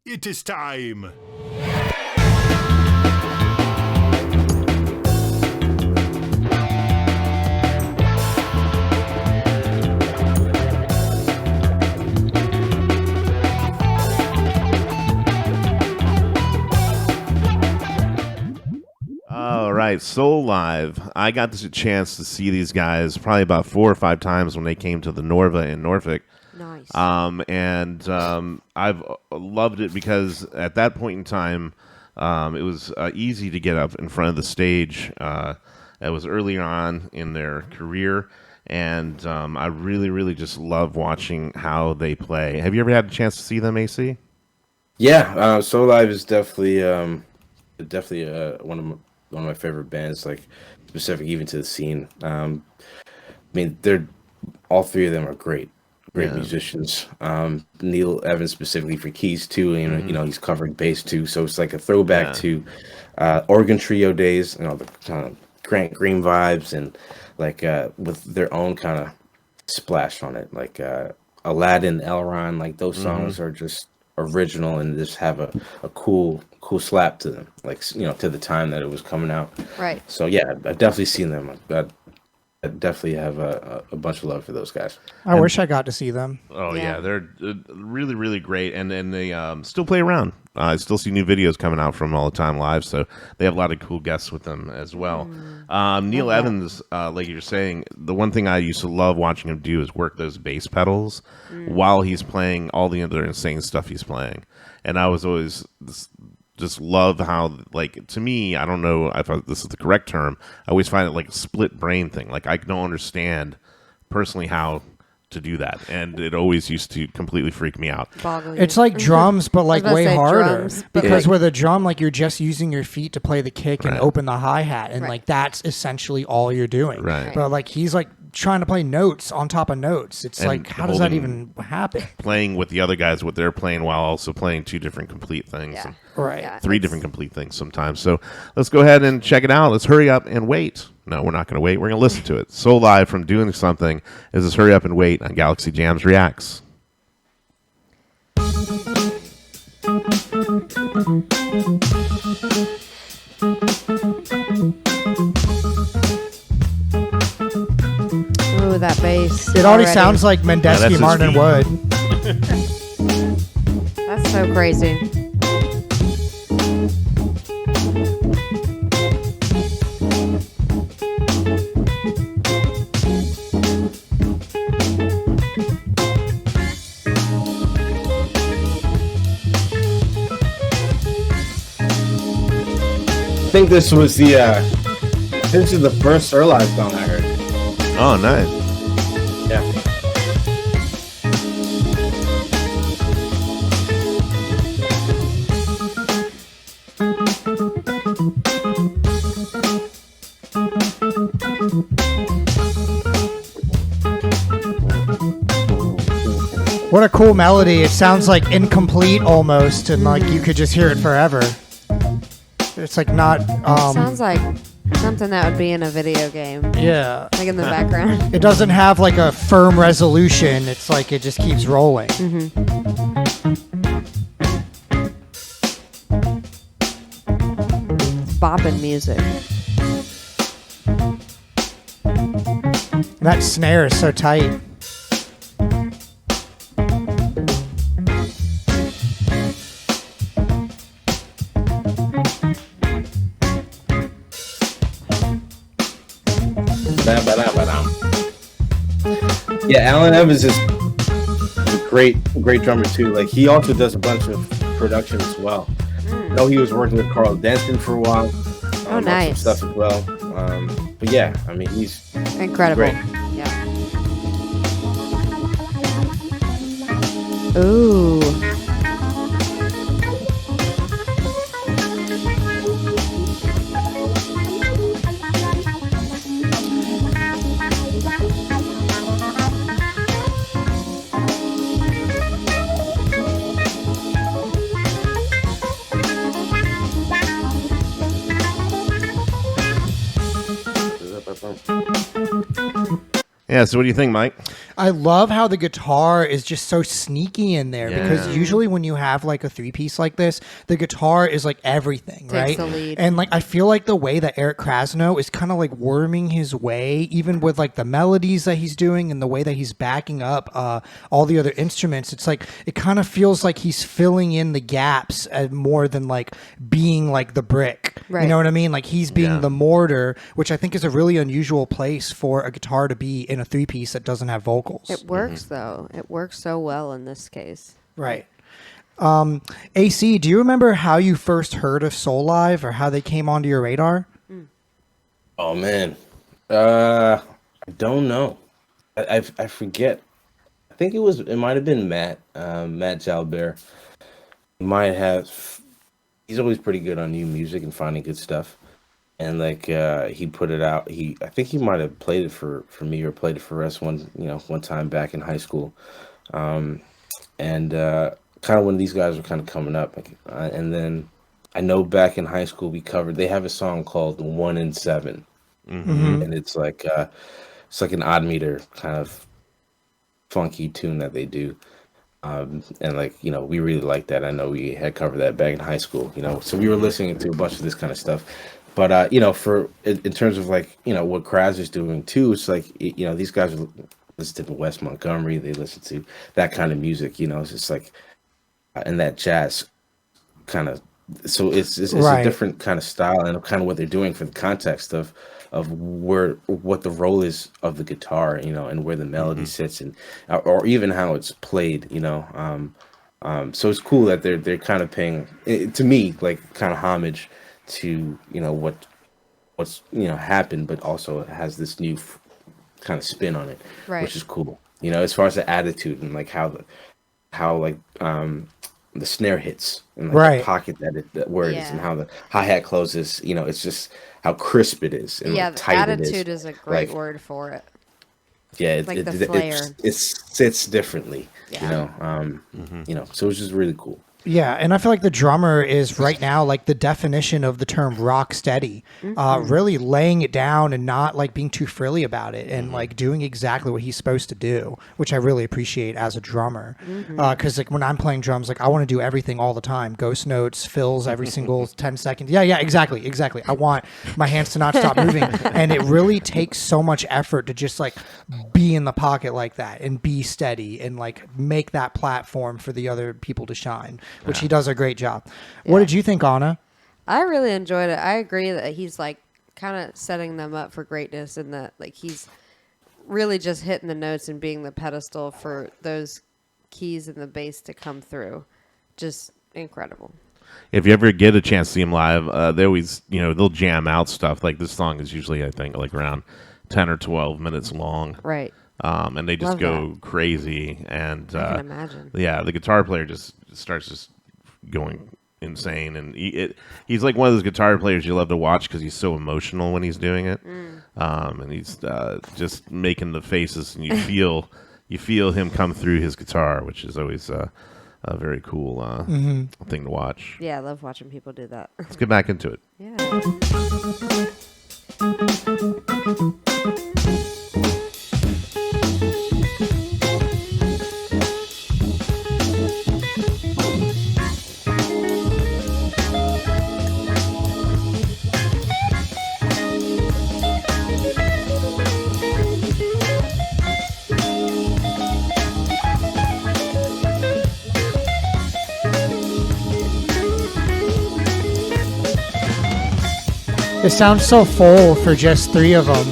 It is time. All right, Soulive. I got this chance to see these guys probably about 4 or 5 times when they came to the Norva in Norfolk. Nice. I've loved it because at that point in time, it was easy to get up in front of the stage. It was early on in their career, and I really, really just love watching how they play. Have you ever had a chance to see them, AC? Yeah, Soulive is definitely one of my favorite bands, like specific even to the scene. I mean, they're all three of them are great musicians. Neil Evans specifically for keys too. You know, he's covering bass too, so it's like a throwback to organ trio days. You know, the kind of Grant Green vibes, and like with their own kind of splash on it, like Aladdin, Elron. Like those songs are just original and just have a cool slap to them, like, you know, to the time that it was coming out. Right. So yeah, I've definitely seen them. I definitely have a bunch of love for those guys. I wish I got to see them. Oh yeah, they're really, really great, and they still play around. I still see new videos coming out from them all the time live, so they have a lot of cool guests with them as well. Neil Evans, like you're saying, the one thing I used to love watching him do is work those bass pedals while he's playing all the other insane stuff he's playing, and I was always just love how, like, to me, I don't know if this is the correct term, I always find it like a split brain thing. Like, I don't understand personally how to do that, and it always used to completely freak me out. It's like drums, but like way harder. Drums, because with a drum, like, you're just using your feet to play the kick and open the hi-hat, and like that's essentially all you're doing. Right. But like he's like trying to play notes on top of notes. It's And like, how does that even happen? Playing with the other guys what they're playing while also playing 2 different complete things. Yeah. And Right. Yeah. 3 different complete things sometimes. So let's go ahead and check it out. Let's hurry up and wait. No, we're not going to wait. We're going to listen to it. Soulive from Doing Something is this Hurry Up and Wait on Galaxy Jams Reacts. Ooh, that bass. It already sounds like that's Mendesky his Martin feet. Wood. That's so crazy. I think this was this is the first Soulive song I heard. Oh, nice. Yeah. What a cool melody. It sounds like incomplete almost, and like you could just hear it forever. It's like not Sounds like something that would be in a video game, yeah. like in the background. It doesn't have like a firm resolution. It's like it just keeps rolling. Bopping music. That snare is so tight. Yeah, Alan Evans is a great drummer too. Like, he also does a bunch of production as well. I know he was working with Carl Denton for a while. Oh, on some nice. stuff as well. But yeah, I mean, he's Incredible. great. Yeah. Ooh. Yeah, so what do you think, Mike? I love how the guitar is just so sneaky in there because usually when you have like a 3-piece like this, the guitar is like everything, right? Takes the lead. And like I feel like the way that Eric Krasno is kind of like worming his way, even with like the melodies that he's doing and the way that he's backing up all the other instruments. It's like it kind of feels like he's filling in the gaps more than like being like the brick. Right. You know what I mean? Like he's being the mortar, which I think is a really unusual place for a guitar to be in a 3-piece that doesn't have vocals. It works though. It works so well in this case. Right. AC, do you remember how you first heard of Soulive or how they came onto your radar? Oh man, I don't know. I forget. I think it might have been Matt Jalbert. He might have. He's always pretty good on new music and finding good stuff. And like he put it out. I think he might have played it for me or played it for us one time back in high school. And kind of when these guys were kind of coming up, and then I know back in high school they have a song called 1 in 7, and it's like an odd meter kind of funky tune that they do. And like, we really liked that. I know we had covered that back in high school, so we were listening to a bunch of this kind of stuff. But, for in terms of like, what Kraz is doing too, it's like, these guys listen to Wes Montgomery, they listen to that kind of music, it's just like, and that jazz kind of, so it's right. A different kind of style and kind of what they're doing for the context of what the role is of the guitar, and where the melody sits and, or even how it's played, so it's cool that they're kind of paying, to me, like kind of homage to what's happened, but also it has this new kind of spin on it, right, which is cool. As far as the attitude and like how the snare hits and like right. the pocket where it is and how the hi-hat closes. It's just how crisp it is and yeah, like tight attitude it is. is a great like, word for it. Yeah, like the flair. It sits differently. Yeah. So it's just really cool. Yeah, and I feel like the drummer is right now like the definition of the term rock steady, really laying it down and not like being too frilly about it and like doing exactly what he's supposed to do, which I really appreciate as a drummer. Because like when I'm playing drums, like I want to do everything all the time, ghost notes, fills every single 10 seconds. Yeah, exactly. I want my hands to not stop moving, and it really takes so much effort to just like be in the pocket like that and be steady and like make that platform for the other people to shine. Which he does a great job. What did you think, Anna? I really enjoyed it. I agree that he's like kind of setting them up for greatness and that like he's really just hitting the notes and being the pedestal for those keys and the bass to come through. Just incredible. If you ever get a chance to see him live, they always, they'll jam out stuff. Like this song is usually, I think, like around 10 or 12 minutes long. Right. And they just Love go that. crazy. And I can imagine. Yeah, the guitar player just starts just going insane. And he's like one of those guitar players you love to watch because he's so emotional when he's doing it. And he's just making the faces, and you feel him come through his guitar, which is always a very cool thing to watch. Yeah, I love watching people do that. Let's get back into it. Yeah. It sounds so full for just 3 of them.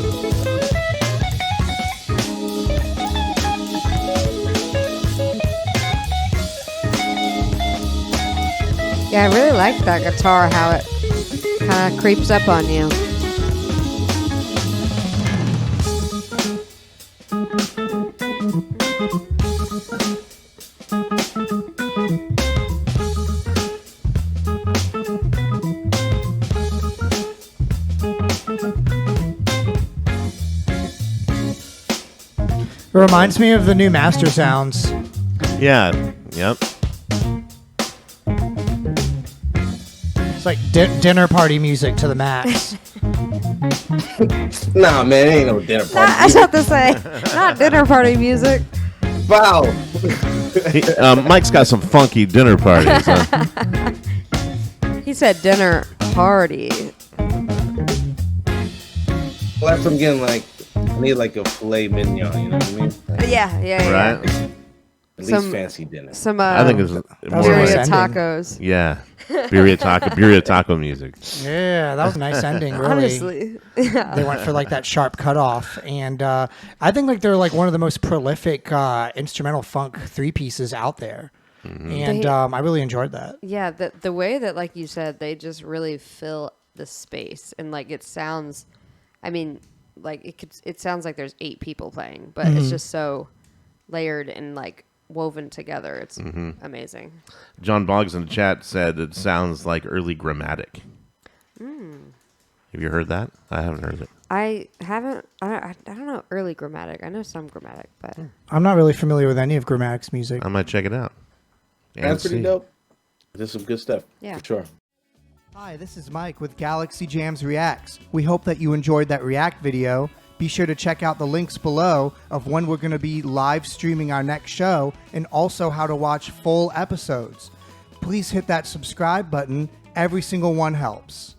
Yeah, I really like that guitar, how it kind of creeps up on you. It reminds me of the new Master Sounds. Yeah. Yep. It's like dinner party music to the max. Nah, man, it ain't no dinner party. I was about to say, not dinner party music. Wow. Mike's got some funky dinner parties. Huh? He said dinner party. Well, that's what I'm getting. Like, I need like a filet mignon. You know what I mean? Like, Yeah. Right? at Some- least fancy dinner. Some I think it's was more nice birria like, ending. tacos. yeah, birria taco music. Yeah, that was a nice ending. Really. Honestly, yeah. They went for like that sharp cutoff, and I think like they're like one of the most prolific instrumental funk 3-pieces out there, and They- I really enjoyed that. Yeah, the way that, like you said, they just really fill the space, and like it sounds, I mean, like it sounds like there's 8 people playing, but it's just so layered and like woven together. It's amazing. John Boggs in the chat said it sounds like early grammatic. Have you heard that? I haven't heard it. I haven't. I don't know early grammatic. I know some grammatic, but I'm not really familiar with any of Grammatic's music. I might check it out. And That's pretty see. dope. There's some good stuff. Yeah. For sure. Hi, this is Mike with Galaxy Jams Reacts. We hope that you enjoyed that React video. Be sure to check out the links below of when we're going to be live streaming our next show and also how to watch full episodes. Please hit that subscribe button. Every single one helps.